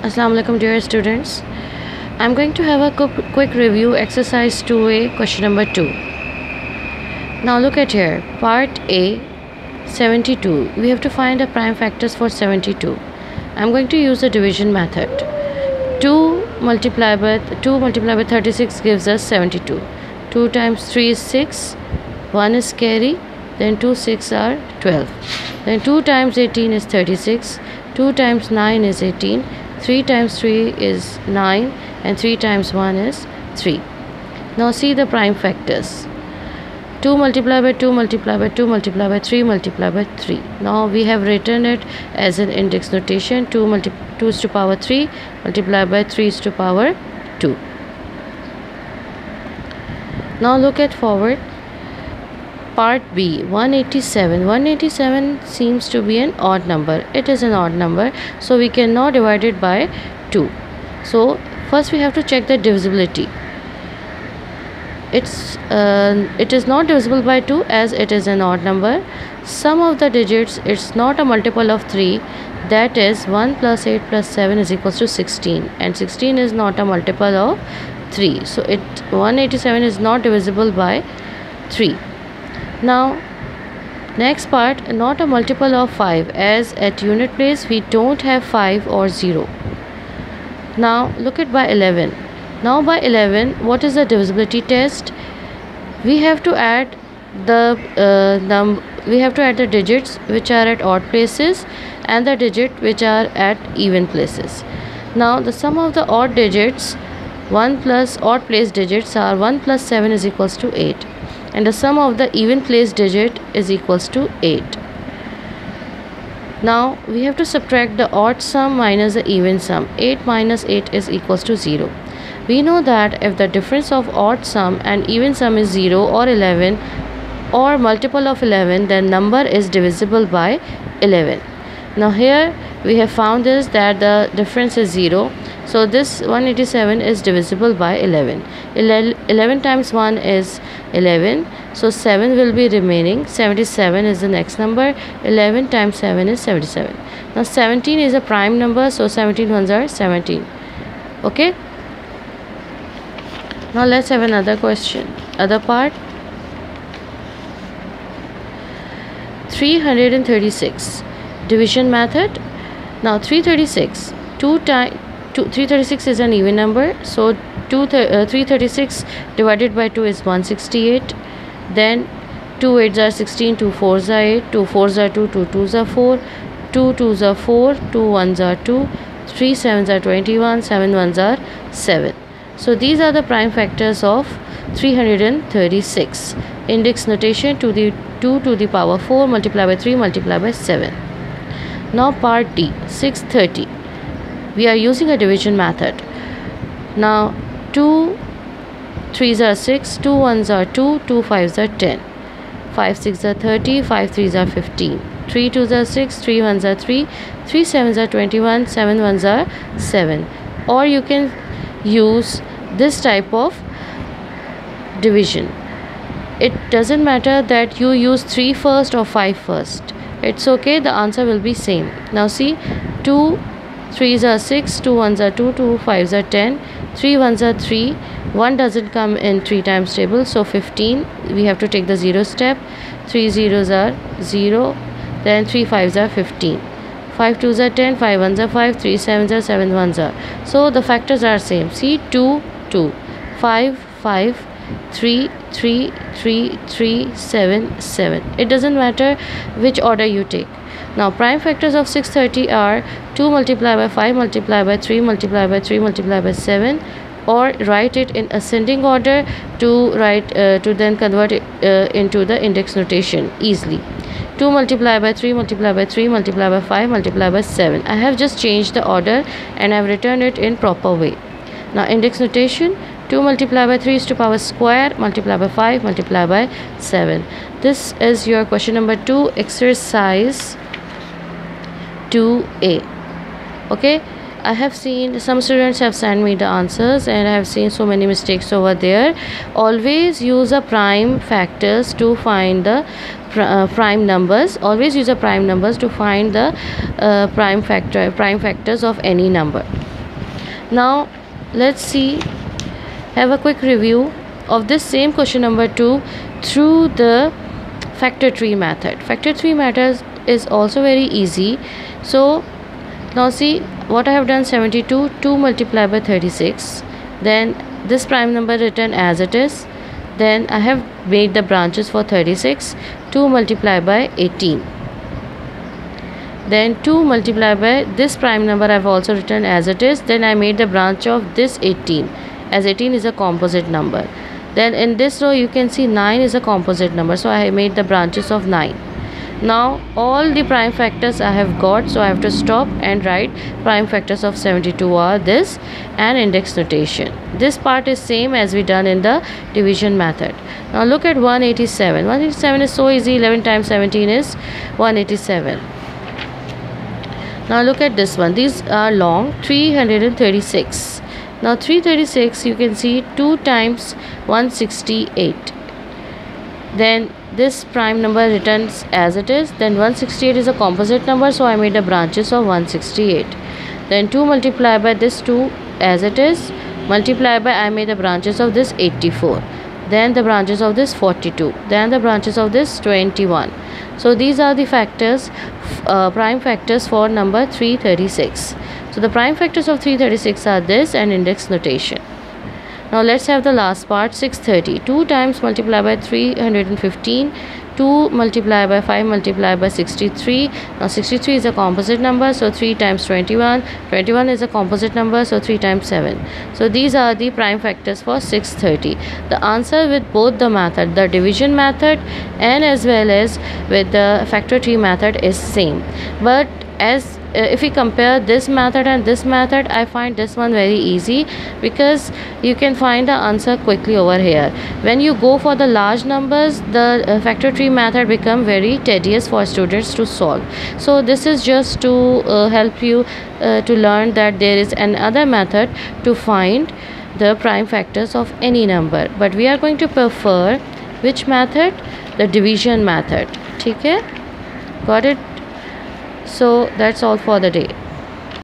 Assalamu alaikum dear students. I'm going to have a quick review exercise 2A question number 2. Now look at here. Part A 72. We have to find the prime factors for 72. I'm going to use the division method. 2 multiplied by 36 gives us 72. 2 times 3 is 6. 1 is carry. Then 2 6 are 12. Then 2 times 18 is 36. 2 times 9 is 18. 3 times 3 is 9 and 3 times 1 is 3. Now see the prime factors. 2 multiplied by 2 multiplied by 2 multiplied by 3 multiplied by 3. Now we have written it as an index notation. 2 is to power 3 multiplied by 3 is to power 2. Now look at forward. Part B 187. 187 seems to be an odd number. It is an odd number, so we cannot divide it by 2. So first we have to check the divisibility. It is not divisible by 2 as it is an odd number. Sum of the digits, it's not a multiple of 3. That is 1 plus 8 plus 7 is equals to 16, and 16 is not a multiple of 3. So 187 is not divisible by 3. Now next part, not a multiple of 5, as at unit place we don't have 5 or 0. Now look at by 11. Now by 11, what is the divisibility test? We have to add the digits which are at odd places and the digit which are at even places. Now the sum of the odd digits, 1 plus odd place digits are 1 plus 7 is equals to 8. And the sum of the even place digit is equals to 8. Now we have to subtract the odd sum minus the even sum. 8 minus 8 is equals to 0. We know that if the difference of odd sum and even sum is 0 or 11 or multiple of 11, then number is divisible by 11. Now here we have found this that the difference is 0. So this 187 is divisible by 11. 11 times 1 is 11. So 7 will be remaining. 77 is the next number. 11 times 7 is 77. Now 17 is a prime number. So 17 ones are 17. Okay. Now let's have another question. Other part. 336. Division method. Now 336. 336 is an even number, so 336 divided by 2 is 168. Then 2 8s are 16, 2 4s are 8, 2 4s are 2, 2 2s are 4, 2 2s are 4, 2 1s are 2, 3 7s are 21, 7 1s are 7. So these are the prime factors of 336. Index notation, to the 2 to the power 4 multiplied by 3 multiplied by 7. Now part D 630. We are using a division method. Now 2 3s are 6, 2 1s are 2, 2 5s are 10, 5 6 are 30, 5 3s are 15, 3 2s are 6, 3 1s are 3, 3 7s are 21, 7 1s are 7. Or you can use this type of division. It doesn't matter that you use 3 first or 5 first. It's okay, the answer will be same. Now see, 2 3s are 6, 2 1s are 2, 2 5s are 10, 3 1s are 3, 1 doesn't come in 3 times table, so 15. We have to take the 0 step. 3 zeros are 0, then 3 5s are 15, 5 2s are 10, 5 1s are 5, 3 7s are 7 1s are. So the factors are same. See, 2 2, 5 5, 3 3 3 3, 7 7. It doesn't matter which order you take. Now prime factors of 630 are 2 multiplied by 5 multiplied by 3 multiplied by 3 multiplied by 7, or write it in ascending order to then convert it into the index notation easily. 2 multiplied by 3 multiplied by 3 multiplied by 5 multiplied by 7. I have just changed the order and I have written it in proper way. Now index notation, 2 multiplied by 3 is to power square multiplied by 5 multiplied by 7. This is your question number 2, exercise 2A. Okay, I have seen some students have sent me the answers and I have seen so many mistakes over there. Always use a prime factors to find the prime numbers. Always use a prime numbers to find the prime factors of any number. Now let's see, have a quick review of this same question number 2 through the factor tree method. Factor tree method is also very easy. So now see what I have done. 72, 2 multiplied by 36, then this prime number written as it is, then I have made the branches for 36, 2 multiplied by 18, then 2 multiplied by this prime number I have also written as it is, then I made the branch of this 18, as 18 is a composite number. Then in this row you can see 9 is a composite number, so I made the branches of 9. Now all the prime factors I have got, so I have to stop and write prime factors of 72 are this and index notation. This part is same as we done in the division method. Now look at 187. 187 is so easy. 11 times 17 is 187. Now look at this one. These are long. 336. Now 336 you can see 2 times 168. Then this prime number returns as it is, then 168 is a composite number, so I made the branches of 168. Then 2 multiplied by this 2 as it is, multiplied by I made the branches of this 84, then the branches of this 42, then the branches of this 21. So these are the factors, prime factors for number 336. So the prime factors of 336 are this and index notation. Now let's have the last part. 630. 2 times multiplied by 315. 2 multiplied by 5 multiplied by 63. Now 63 is a composite number, so 3 times 21. 21 is a composite number, so 3 times 7. So these are the prime factors for 630. The answer with both the method, the division method and as well as with the factor tree method, is same. But as if we compare this method and this method, I find this one very easy because you can find the answer quickly over here. When you go for the large numbers, the factor tree method become very tedious for students to solve. So this is just to help you to learn that there is another method to find the prime factors of any number, but we are going to prefer which method? The division method. Okay, got it? So that's all for the day.